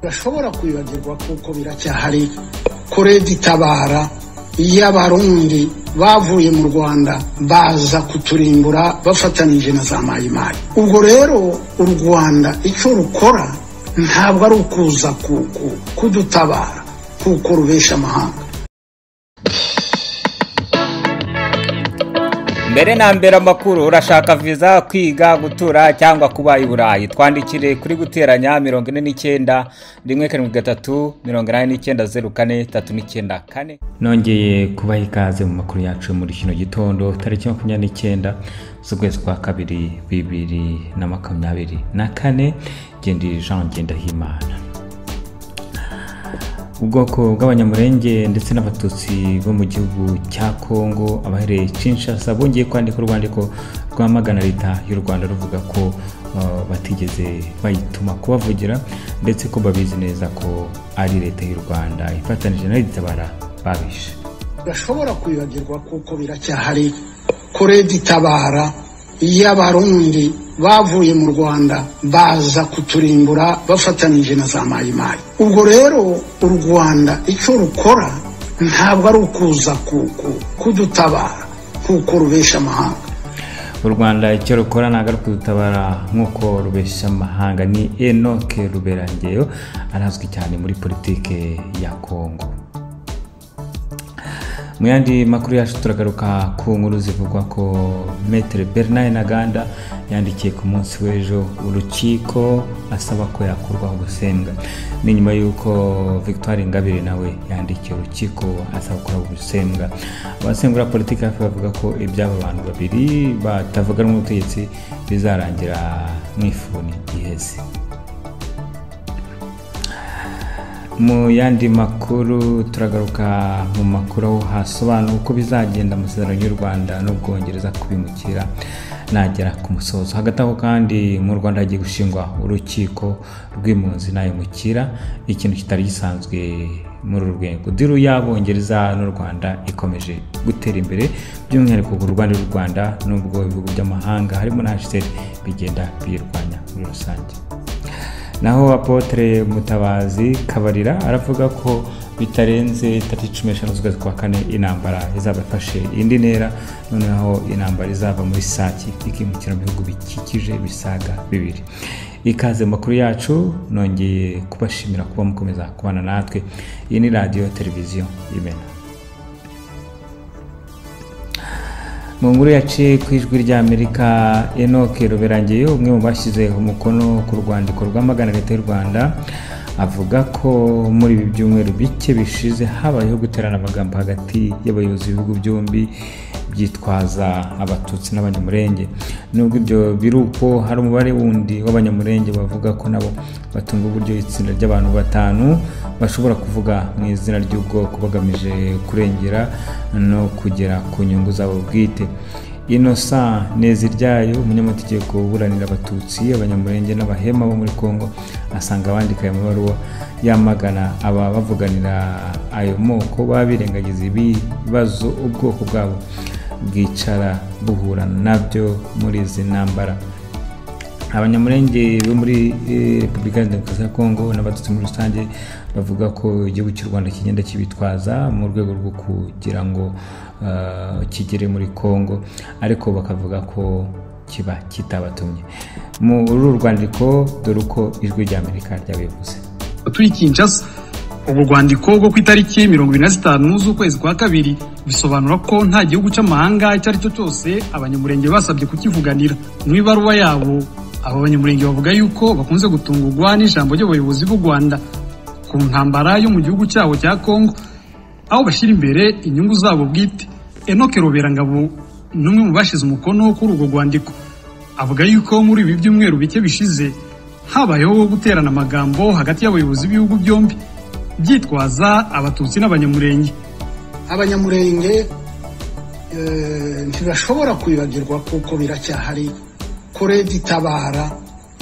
bashobora kwibagirwa kuko biracyahari Leta itabara y'abarundi bavuye mu Rwanda baza kuturimbura bafatanije na za mayimayi. Ubwo rero u Rwanda icyo rukora ntabwo ari ukuza kudutabara kuko rubesha amahanga. Mbere na mbere amakuru, urashaka visa, kwiga, gutura cyangwa kuba i Burayi, twandikire kuri guteranya 49 173 8904 nongeye kubaha ikaze mu makuru yacu muri kino gitondo tariki 29 z'ukwezi kwa kabiri 2024. Gendi Jean Gendahimana. Ubwoko bw'abanyamurenge ndetse n'abatutsi bo mu gihugu cya Kongo abahereye Kinshasa bongeye kwandika urwandiko rwamagana leta y'u Rwanda ruvuga ko batigeze bayituma kubavugira ndetse ko babizi neza ko ari leta y'u Rwanda ifatanije na itabara babishe. Bashobora kwibagirwa kuko biracyahari Leta itabara y'abarundi bavuye mu Rwanda baza kuturimbura bafatanije na za mayimayi. Ubwo rero u Rwanda icyo rukora ntabwo ari ukuza kudutabara kuko rubesha amahanga. U Rwanda icyo rukora ntabwo ari kudutabara nk'uko rubesha amahanga. Ni Enoch Ruberangeyo, arazwi cyane muri politike ya Kongo. Mu yandi makuru yacu turagaruka ku nkuru zivugwa ko Maître Bernard Ntaganda yandikiye ku munsi w'ejo urukiko asaba ko yakurwaho ubusembwa. Ni nyuma y'uko Victoire Ingabire nawe yandikiye urukiko asaba ko ubusembwa. Abasengura politiki bavuga ko iby'abo bantu babiri batavuga n'ubutegetsi bizarangira mwifuni iheze. Mu yandi makuru turagaruka mu makuru aho hasobanura uko bizagenda amasezerano y'u Rwanda n'Ubwongereza kubimukira nagera ku musozo. Hagati aho kandi mu Rwanda hagiye gushingwa urukiko rw'impunzi n'ayimukira, ikintu kitari gisanzwe muri uru rwego. Diru y'Abongereza n'u Rwanda ikomeje gutera imbere, by'umwihariko ku Rwanda n'u Rwanda n'ubwo ibihugu by'amahanga harimo na HCR bigenda birwanya muri rusange. Naho Apotre Mutabazi Kabarira aravuga ko bitarenze 15 z'ukwezi kwa kane intambara izabafashe indi ntera, noneho intambara izava muri Sake ikimukira mu bihugu bikikije bisaga bibiri. Ikaze makuru yacu, nongeye kubashimira kuba mukomeza kubana natwe. Iyi ni radio televiziyo Imena. Mu nkuru yaciye ku ijwi rya Amerika, Enoch Ruberangeyo, umwe mu bashyize umukono ku rwandiko rwamagana leta y'u Rwanda, avuga ko muri ibi byumweru bike bishize habayeho guterana amagambo hagati y'abayobozi b'ibihugu byombi byitwaza abatutsi n'abanyamurenge. Nubwo ibyo biruko, hari umubare wundi w'abanyamurenge bavuga ko nabo batunga uburyo itsinda ry'abantu 5 bashobora kuvuga mu izina ry'ubwoko bagamije kurengera no kugera ku nyungu zabo bwite. Innocent Neziryayo, umunyamategeko uburanira abatutsi, abanyamurenge n'abahema bo muri Kongo, asanga abandika aya mabaruwa yamagana aba bavuganira ayo moko babirengagiza ibibazo ubwoko bwabo bwicara buhura nabyo muri izi ntambara. Abanyamurenge bo muri Repubulika ya Demokarasi ya Kongo n'abatutsi muri rusange bavuga ko igihugu cy'u Rwanda kigenda kibitwaza mu rwego rwo kugira ngo kigere muri Kongo, ariko bakavuga ko kiba kitabatumye. Mu rwandiko dore uko ijwi rya Amerika ryabivuze. Turi Kinshasa, ubu rwandiko rwo ku itariki 25 z'ukwezi kwa kabiri bisobanura ko nta gihugu cy'amahanga icyo ari cyo cyose abanyamurenge basabye kukivuganira. Mu ibaruwa yabo, abo banyamurenge bavuga yuko bakunze gutungurwa n'ijambo ry'abayobozi b'u Rwanda ku ntambara yo mu gihugu cyabo cya Kongo, aho bashyira imbere inyungu zabo bwite. Enoch Ruberangabo, n'umwe mu bashize umukono kuri urwo rwandiko, avuga yuko muri ibi byumweru bike bishize habayeho guterana amagambo hagati y'abayobozi b'ibihugu byombi byitwaza abatutsi n'abanyamurenge. Abanyamurenge ntibashobora kwibagirwa kuko biracyahari Leta itabara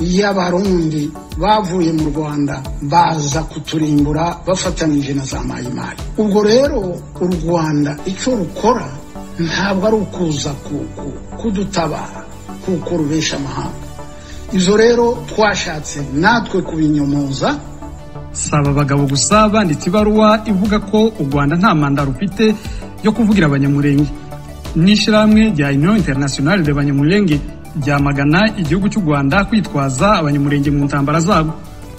y'abarundi bavuye mu Rwanda baza kuturimbura bafatanije na za mayimayi. Ubwo rero u Rwanda icyo rukora ntabwo ari ukuza kudutabara kuko rubesha amahanga. Izo rero twashatse natwe kubinyomoza saba abagabo gusa banditse ibaruwa ivuga ko u Rwanda nta manda rufite yo kuvugira abanyamurenge. N'ishyirahamwe rya Union Internationale de Banyamulenge ryamagana igihugu cy'u Rwanda kwitwaza abanyamurenge mu ntambara zabo.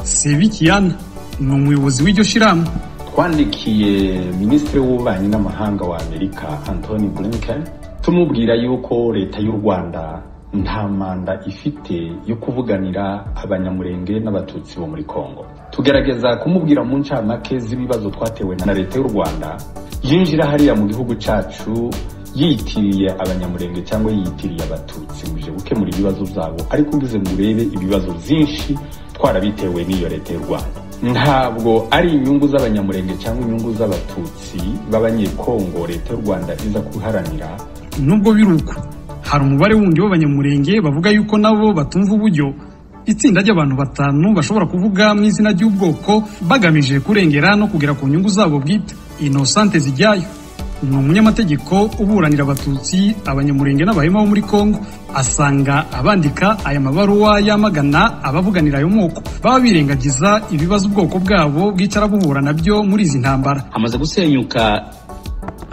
Sebikiana ni umuyobozi w'iryo shyirahamwe. Twandikiye Minisitiri w'Ububanyi n'Amahanga wa Amerika Anthony Blinken tumubwira yuko leta y'u Rwanda nta manda ifite yo kuvuganira abanyamurenge n'abatutsi bo muri Kongo. Tugerageza kumubwira mu ncamake z'ibibazo twatewe na leta y'u Rwanda yinjira hariya mu gihugu cyacu yitiriye abanyamurenge cyangwa yitiriye abatutsi muje gukemura ibibazo byabo, ariko ngize ngurebe ibibazo byinshi twarabitewe n'iyo leta y'u Rwanda. Ntabwo ari inyungu z'abanyamurenge cyangwa inyungu z'abatutsi b'abanyekongo leta y'u Rwanda iza kuharanira. Nubwo biruko hari umubare wundi w'abanyamurenge bavuga yuko nabo batumva uburyo itsinda ry'abantu 5 bashobora kuvuga mu izina ry'ubwoko bagamije kurengera no kugera ku nyungu zabo bwite. Innocent Zijyayo ni umunyamategeko uburanira abatutsi, abanyamurenge n'abahema bo muri Kongo. Asanga abandika aya mabaruwa yamagana abavuganira ayo moko baba birengagiza ibibazo ubwoko bwabo bwicara buhura nabyo muri izi ntambara. Hamaze gusenyuka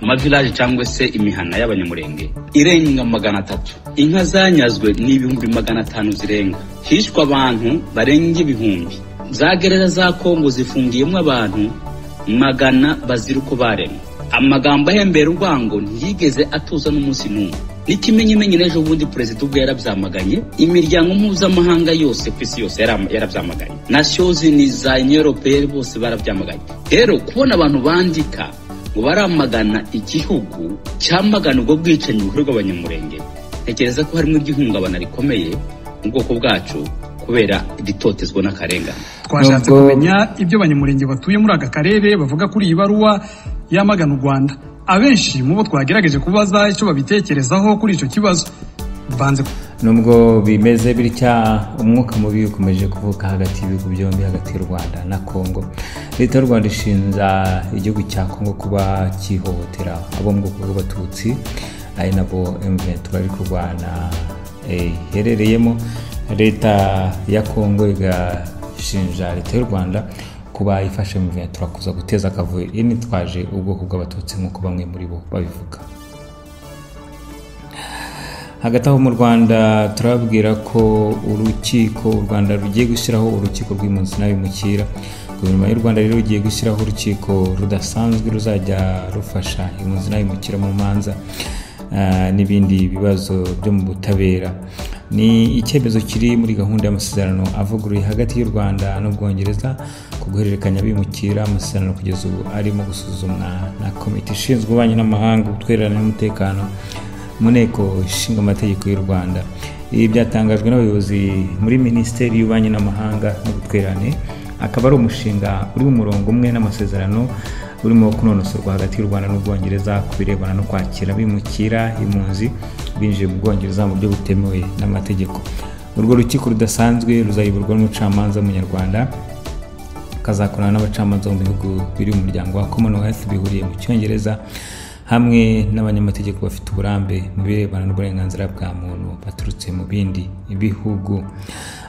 amavilaje cyangwa se imihana y'abanyamurenge irenga 300. Inka zanyazwe ni 500 zirenga. Hishwa abantu barenga 1000. Za gereza za Kongo zifungiyemo abantu 100 bazira uko baremwe. Amagambo ahembera urwango ntiyigeze atuza n'umunsi n'umwe. N'ikimenyemenye n'ejo bundi president ubwo yarabyamaganye, imiryango mpuzamahanga yose ku isi yose yarabyamaganye, Nations Unies za Union Européenne bose barabyamaganye. Rero kubona abantu bandika ngo baramagana igihugu cyamagana ubwo bwicanyi bukorwa abanyamurenge, ntekereza ko harimo igihungabana rikomeye mu bwoko bwacu kubera igitotezwa n'akarengane. Twashatse kumenya ibyo abanyamurenge batuye muri aka karere bavuga kuri iyi baruwa yamagana u Rwanda. Abenshi mu bo twagerageje kubaza icyo babitekerezaho kuri icyo kibazo banze. Nubwo bimeze bitya, umwuka mubi ukomeje kuvuka hagati y'ibihugu byombi, hagati y'u Rwanda na Kongo. Leta y'u Rwanda ishinja igihugu cya Kongo kuba kihohotera abo mu bwoko bw'abatutsi, ari nabo M23 bari kurwana herereyemo. Leta ya Kongo igashinja leta y'u Rwanda kuba ifashe mu M23 kuza guteza akavuyo initwaje ubwoko bw'abatutsi nk'uko bamwe muri bo babivuga. Hagati aho mu Rwanda turabwira ko urukiko u Rwanda rugiye gushyiraho urukiko rw'impunzi n'abimukira. Guverinoma y'u Rwanda rero rugiye gushyiraho urukiko rudasanzwe ruzajya rufasha impunzi n'abimukira mu manza n'ibindi bibazo byo mu butabera. Ni icyemezo kiri muri gahunda y'amasezerano avuguruye hagati y'u Rwanda n'Ubwongereza ku guhererekanya abimukira. Amasezerano kugeza ubu arimo gusuzumwa na komite ishinzwe ububanyi n'amahanga, ubutwererane n'umutekano mu nteko ishinga amategeko y'u Rwanda. Ibi byatangajwe n'abayobozi muri Minisiteri y'Ububanyi n'Amahanga n'Ubutwererane. Akaba ari umushinga uri mu murongo umwe n'amasezerano urimo kunonosorwa hagati y'u Rwanda n'Ubwongereza ku birebana no kwakira abimukira impunzi binjiye mu Bwongereza mu buryo butemewe n'amategeko. Urwo rukiko rudasanzwe ruzayoborwa n'umucamanza w'umunyarwanda, kazakorana n'abacamanza mu bihugu biri mu muryango wa Commonwealth bihuriye mu Cyongereza, hamwe n'abanyamategeko bafite uburambe mu birebana n'uburenganzira bwa muntu baturutse mu bindi bihugu.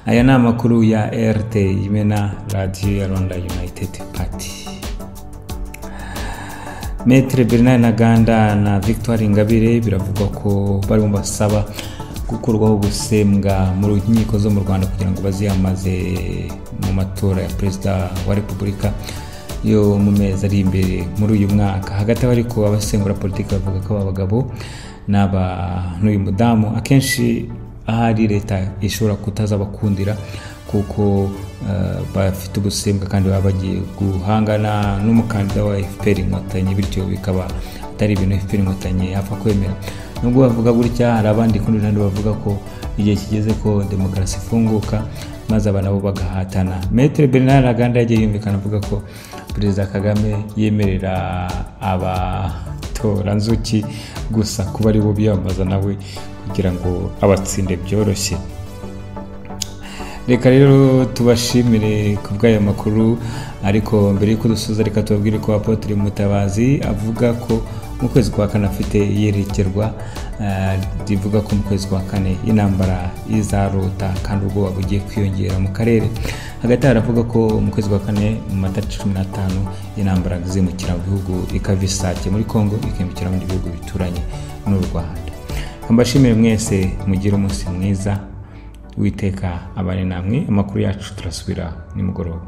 Aya ni amakuru ya RT Imena Radio ya Rwanda United Party. Maître Bernard Ntaganda na Victoire Ingabire biravugwa ko bari mu basaba gukorwaho ubusembwa mu nkiko zo mu Rwanda kugira ngo baziyamaze mu matora ya Perezida wa Repubulika yo mu mezi ari imbere muri uyu mwaka. Hagati aho ariko abasengura politiki bavuga ko abagabo n'uyu mudamu akenshi ahari leta ishobora kutazabakundira kuko bafite ubusembwa kandi baba bagiye guhangana n'umukandida wa FPR Inkotanyi, bityo bikaba atari ibintu FPR Inkotanyi yapfa kwemera. Nubwo bavuga gutya, hari abandi kundi nandi bavuga ko igihe kigeze ko demokarasi ifunguka maze aba nabo bagahatana. Maître Bernard Ntaganda yagiye yumvikana avuga ko Perezida Kagame yemerera abatora nzuki gusa kuba ari bo biyambaza nawe kugira ngo abatsinde byoroshye. Reka rero tubashimire ku bw'aya makuru, ariko mbere y'uko dusoza reka tubabwire ko Apotre Mutabazi avuga ko mu kwezi kwa kane afite yerekerwa rivuga ko mu kwezi kwa kane intambara izarota kandi ubwoba bugiye kwiyongera mu karere. Hagati haravuga ko mu kwezi kwa kane mu matariki 15 intambara zimukira mu bihugu ikava Isake muri Kongo ikimukira mu bihugu bituranye n'u Rwanda. Mbashimire mwese, mugire umunsi mwiza, Uwiteka abane namwe. Amakuru yacu turasubira nimugoroba.